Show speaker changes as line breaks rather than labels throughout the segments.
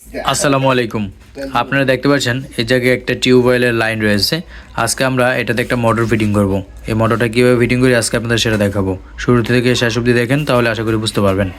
আসসালামু আলাইকুম। আপনারা দেখতে পাচ্ছেন এই জায়গায় একটা টিউবওয়েলের লাইন রয়েছে। আজকে আমরা এটাতে একটা মোটর ফিটিং করব। এই মোটরটা কীভাবে ফিটিং করি আজকে আপনাদের সেটা দেখাবো। শুরু থেকে শেষ অবধি দেখেন, তাহলে আশা করি বুঝতে পারবেন।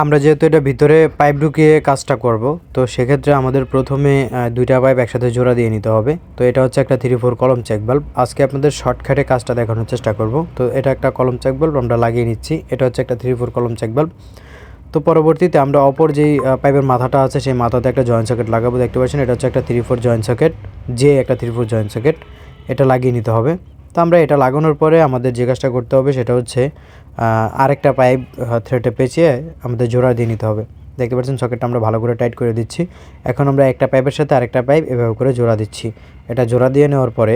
আমরা যেহেতু এটা ভিতরে পাইপ ঢুকিয়ে কাজটা করব, তো সেক্ষেত্রে আমাদের প্রথমে দুইটা পাইপ একসাথে জোড়া দিয়ে নিতে হবে। তো এটা হচ্ছে একটা 3-4 কলম চেক বাল্ব। আজকে আপনাদের শর্টকাটে কাজটা দেখানোর চেষ্টা করব। তো এটা একটা কলম চেক বাল্ব আমরা লাগিয়ে নিচ্ছি। এটা হচ্ছে একটা 3-4 কলম চেক বাল্ব। তো পরবর্তীতে আমরা অপর যেই পাইপের মাথাটা আছে সেই মাথাতে একটা জয়েন্ট সকেট লাগাবো। দেখতে পাচ্ছেন এটা হচ্ছে একটা 3-4 জয়েন্ট সকেট, একটা 3-4 জয়েন্ট সকেট এটা লাগিয়ে নিতে হবে। তো আমরা এটা লাগানোর পরে আমাদের যে কাজটা করতে হবে সেটা হচ্ছে আরেকটা পাইপ থ্রেডে পেঁচিয়ে আমাদের জোড়া দিয়ে নিতে হবে। দেখতে পাচ্ছেন সকেটটা আমরা ভালো করে টাইট করে দিচ্ছি। এখন আমরা একটা পাইপের সাথে আরেকটা পাইপ এভাবে করে জোড়া দিচ্ছি। এটা জোড়া দিয়ে নেওয়ার পরে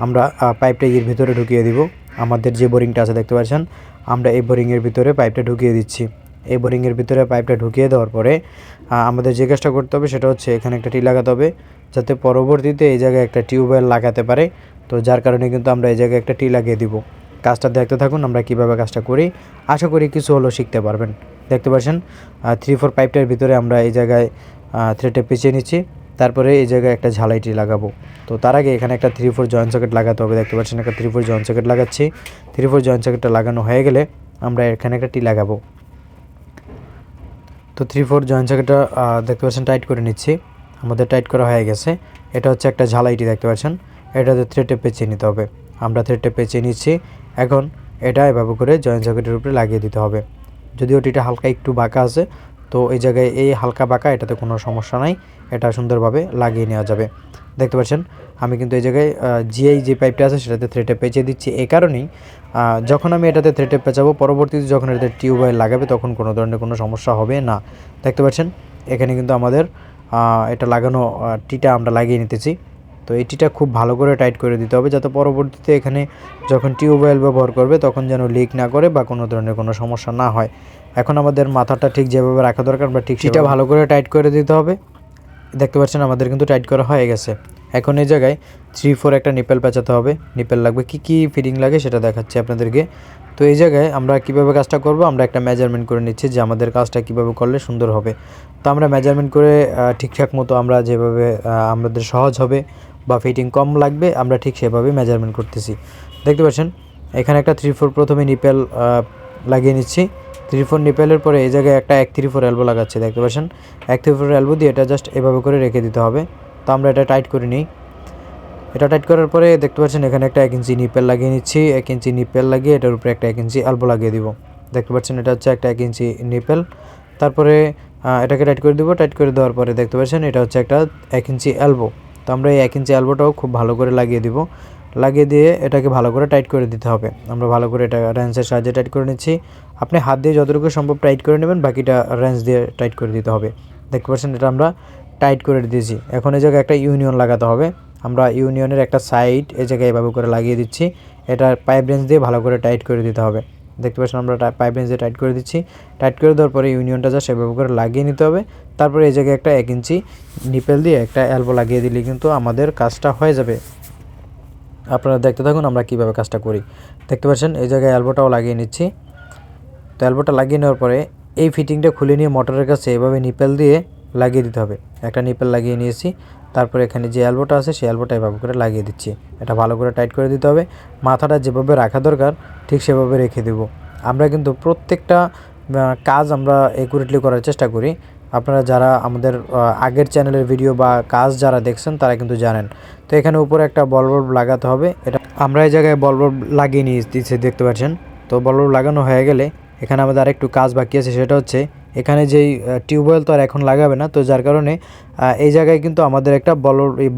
আমরা পাইপটা এর ভিতরে ঢুকিয়ে দিব। আমাদের যে বোরিংটা আছে দেখতে পাচ্ছেন, আমরা এই বোরিংয়ের ভিতরে পাইপটা ঢুকিয়ে দিচ্ছি। এই বোরিংয়ের ভিতরে পাইপটা ঢুকিয়ে দেওয়ার পরে আমাদের যে কাজটা করতে হবে সেটা হচ্ছে এখানে একটা টি লাগাতে হবে, যাতে পরবর্তীতে এই জায়গায় একটা টিউবওয়েল লাগাতে পারে। তো যার কারণে কিন্তু আমরা এই জায়গায় একটা টি লাগিয়ে দিব। কাজটা দেখতে থাকুন আমরা কিভাবে কাজটা করি, আশা করি কিছু হলেও শিখতে পারবেন। দেখতে পাচ্ছেন 3-4 পাইপটার ভিতরে আমরা এই জায়গায় থ্রেডে পেঁচিয়ে নিচ্ছি। তারপরে এই জায়গায় একটা ঝালাইটি লাগাবো। তো তার আগে এখানে একটা 3-4 জয়েন্ট সকেট লাগাতে হবে। দেখতে পাচ্ছেন একটা 3-4 জয়েন্ট সকেট লাগাচ্ছি। 3-4 জয়েন্ট সকেটটা লাগানো হয়ে গেলে আমরা এখানে একটা টি লাগাবো। তো 3-4 জয়েন্ট সকেটটা দেখতে পাচ্ছেন টাইট করে নিচ্ছি। আমাদের টাইট করা হয়ে গেছে। এটা হচ্ছে একটা ঝালাইটি দেখতে পাচ্ছেন, এটাতে থ্রেডে পেঁচিয়ে নিতে হবে। আমরা থ্রেডটা পেঁচিয়ে নিচ্ছি। এখন এটা এভাবে করে জয়েন্ট সকেটের উপরে লাগিয়ে দিতে হবে। যদিও টিটা হালকা একটু বাঁকা আছে, তো এই জায়গায় এই হালকা বাঁকা এটাতে কোনো সমস্যা নাই, এটা সুন্দরভাবে লাগিয়ে নেওয়া যাবে। দেখতে পাচ্ছেন আমি কিন্তু এই জায়গায় যে পাইপটা আছে সেটাতে থ্রেডে পেঁচিয়ে দিচ্ছি। এই কারণেই যখন আমি এটাতে থ্রেডে পেঁচাবো, পরবর্তীতে যখন এটাতে টিউবওয়েল লাগাবে তখন কোনো ধরনের কোনো সমস্যা হবে না। দেখতে পাচ্ছেন এখানে কিন্তু আমাদের এটা লাগানো টিটা আমরা লাগিয়ে নিতেছি। তো এই টিটা খুব ভালো করে টাইট করে দিতে হবে, যাতে পরবর্তীতে এখানে যখন টিউবওয়েল ব্যবহার করবে তখন যেন লিক না করে বা কোনো ধরনের কোনো সমস্যা না হয়। এখন আমাদের মাথাটা ঠিক যেভাবে রাখা দরকার বা ঠিক টিটা ভালো করে টাইট করে দিতে হবে। দেখতে পাচ্ছেন আমাদের কিন্তু টাইট করা হয়ে গেছে। এখন এই জায়গায় 3-4 একটা নিপেল পেঁচাতে হবে। নিপেল লাগবে, কী ফিটিং লাগে সেটা দেখাচ্ছি আপনাদেরকে। তো এই জায়গায় আমরা কিভাবে কাজটা করব, আমরা একটা মেজারমেন্ট করে নিচ্ছি যে আমাদের কাজটা কিভাবে করলে সুন্দর হবে। তো আমরা মেজারমেন্ট করে ঠিকঠাক মতো আমরা যেভাবে আমাদের সহজ হবে বা ফিটিং কম লাগবে আমরা ঠিক সেভাবে মেজারমেন্ট করতেছি। দেখতে পাচ্ছেন এখানে একটা 3-4 প্রথমে নিপেল লাগিয়ে নিচ্ছি। 3-4 নিপেলের পরে এই জায়গায় একটা 1-3-4 এলবো লাগাচ্ছি। দেখতে পাচ্ছেন 1-3-4 এলবো দিয়ে এটা জাস্ট এভাবে করে রেখে দিতে হবে। তো আমরা এটা টাইট করে নিই। এটা টাইট করার পরে দেখতে পাচ্ছেন এখানে একটা 1 ইঞ্চি নিপেল লাগিয়ে নিচ্ছি। 1 ইঞ্চি নিপেল লাগিয়ে এটার উপরে একটা 1 ইঞ্চি এলবো লাগিয়ে দিব। দেখতে পাচ্ছেন এটা হচ্ছে একটা 1 ইঞ্চি নিপেল। তারপরে এটাকে টাইট করে দিব। টাইট করে দেওয়ার পরে দেখতে পাচ্ছেন এটা হচ্ছে একটা 1 ইঞ্চি এলবো। তো আমরা এই 1 ইঞ্চি এলবোটাও খুব ভালো করে লাগিয়ে দিব। লাগিয়ে দিয়ে এটাকে ভালো করে টাইট করে দিতে হবে। আমরা ভালো করে এটা রেঞ্চের সাহায্যে টাইট করে নিচ্ছি। আপনি হাত দিয়ে যতটুকু সম্ভব টাইট করে নেবেন, বাকিটা রেঞ্চ দিয়ে টাইট করে দিতে হবে। দেখতে পাচ্ছেন এটা আমরা টাইট করে দিয়েছি। এখন এই জায়গায় একটা ইউনিয়ন লাগাতে হবে। আমরা ইউনিয়নের একটা সাইড এই জায়গায় এভাবে করে লাগিয়ে দিচ্ছি। এটা পাইপ রেঞ্চ দিয়ে ভালো করে টাইট করে দিতে হবে। দেখতে পাচ্ছেন আমরা পাইপ রেঞ্চ দিয়ে টাইট করে দিচ্ছি। টাইট করে দেওয়ার পরে ইউনিয়নটা জাস্ট এভাবে করে লাগিয়ে নিতে হবে। তারপরে এই জায়গায় একটা 1 ইঞ্চি নিপেল দিয়ে একটা এলবো লাগিয়ে দিলে কিন্তু আমাদের কাজটা হয়ে যাবে। আপনারা দেখতে থাকুন আমরা কিভাবে কাজটা করি। দেখতে পাচ্ছেন এই জায়গায় এলবোটাও লাগিয়ে নিচ্ছি। তো এলবোটা লাগিয়ে নেওয়ার পরে এই ফিটিংটা খুলে নিয়ে মোটরের কাছে এভাবে নিপেল দিয়ে লাগিয়ে দিতে হবে। একটা নিপেল লাগিয়ে নিয়েছি। তারপরে এখানে যে এলবোটা আছে সেই এলবোটা এভাবে করে লাগিয়ে দিচ্ছি। এটা ভালো করে টাইট করে দিতে হবে। মাথাটা যেভাবে রাখা দরকার ঠিক সেভাবে রেখে দেব। আমরা কিন্তু প্রত্যেকটা কাজ আমরা একুরেটলি করার চেষ্টা করি। আপনারা যারা আমাদের আগের চ্যানেলের ভিডিও বা কাজ যারা দেখছেন তারা কিন্তু জানেন। তো এখানে উপরে একটা বল বাল্ব লাগাতে হবে। এটা আমরা এই জায়গায় বল বাল্ব লাগিয়ে নিয়েছি দেখতে পাচ্ছেন। তো বল বাল্ব লাগানো হয়ে গেলে এখানে আমাদের আরেকটু কাজ বাকি আছে, সেটা হচ্ছে এখানে যেই টিউবওয়েল তো আর এখন লাগাবে না, তো যার কারণে এই জায়গায় কিন্তু আমাদের একটা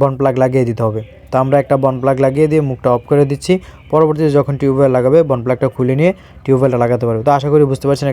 বন প্লাগ লাগিয়ে দিতে হবে। তো আমরা একটা বন প্লাগ লাগিয়ে দিয়ে মুখটা অফ করে দিচ্ছি। পরবর্তীতে যখন টিউবওয়েল লাগাবে বন প্লাগটা খুলে নিয়ে টিউবওয়েলটা লাগাতে পারবে। তো আশা করি বুঝতে পারছেন।